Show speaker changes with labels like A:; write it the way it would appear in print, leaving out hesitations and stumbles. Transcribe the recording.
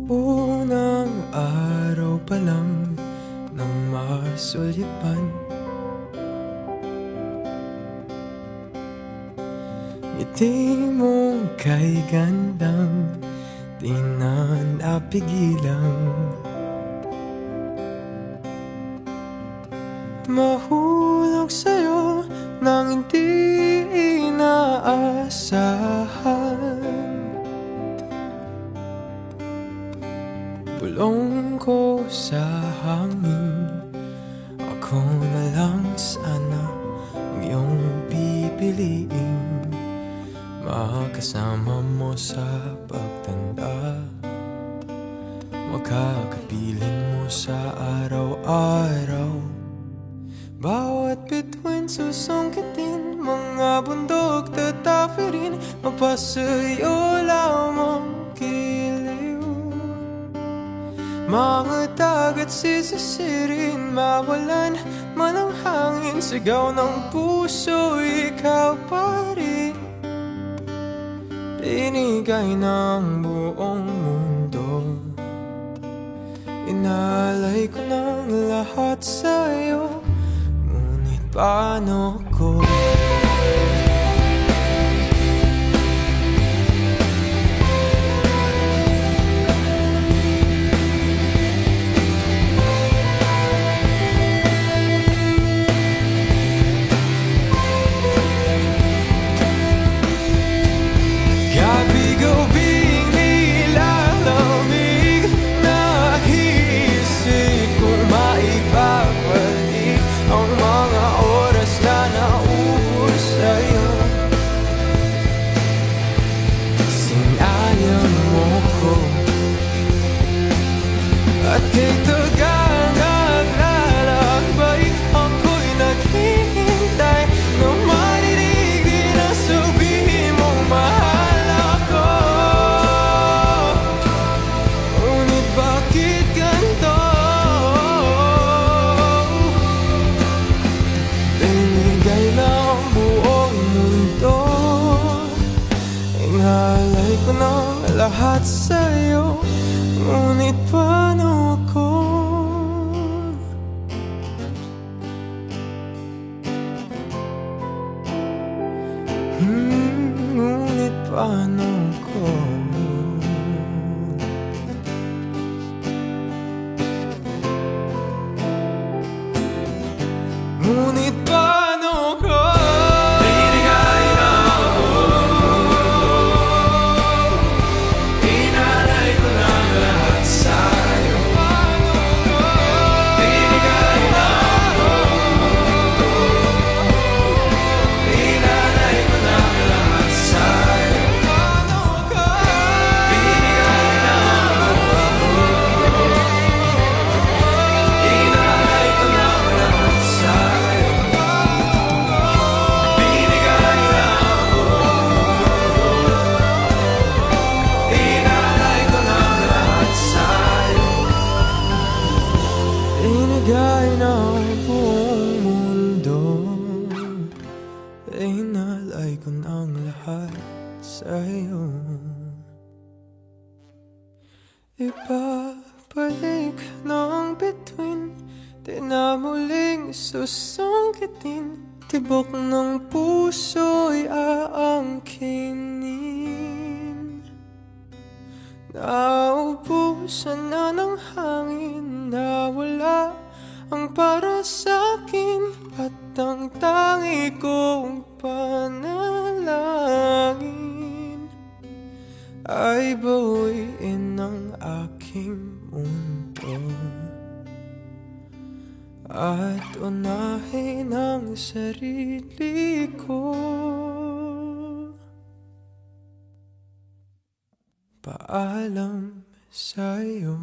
A: Unang araw pa lang nang masulipan, ngiti mong kay gandang di na napigilan. Mahulog sa'yo nang hindi inaasahan. Bulong ko sa hangin, ako na lang sana ang iyong pipiliin. Makasama mo sa pagtanda, makakapiling mo sa araw-araw. Bawat bituin susungkitin, mga bundok tatapirin, mapasayo lamang giliw. Mga dagat sisisirin, mawalan man ang hangin, sigaw ng puso, ikaw pa rin. Binigay ng buong mundo, inalay ko ng lahat sa'yo. Ngunit paano ko gabi-gabing nilalamig, naisip kung maibabalik ang mga oras na naubos sa'yo. Sinayang mo ko at kay tagal naglalakbay, ako'y naghihintay na marinig din ang sabihin mong mahal ako. Ngunit bakit ganito? Binigay na ang buong mundo, inalay ko na lahat sa'yo. Ngunit paano ko? Ngunit paano ko? Ngunit paano ko? Binigay na ako, inalay ko na lahat sa'yo. Binigay na ako, inalay ko na lahat sa'yo. Binigay na ako, inalay ko na lahat sa'yo. Binigay na ako, inalay ko na lahat sa'yo. Binigay na ang buong mundo, inalay ko ng lahat sa'yo. Ibabalik ng bituin, di na muling susungkitin, tibok ng puso'y aangkinin. Naubusan na ng hangin, nawala ang para sa'kin, at ang tangi kong panalangin ay bawiin ang aking mundo at unahin ang sarili ko. Paalam sa'yo.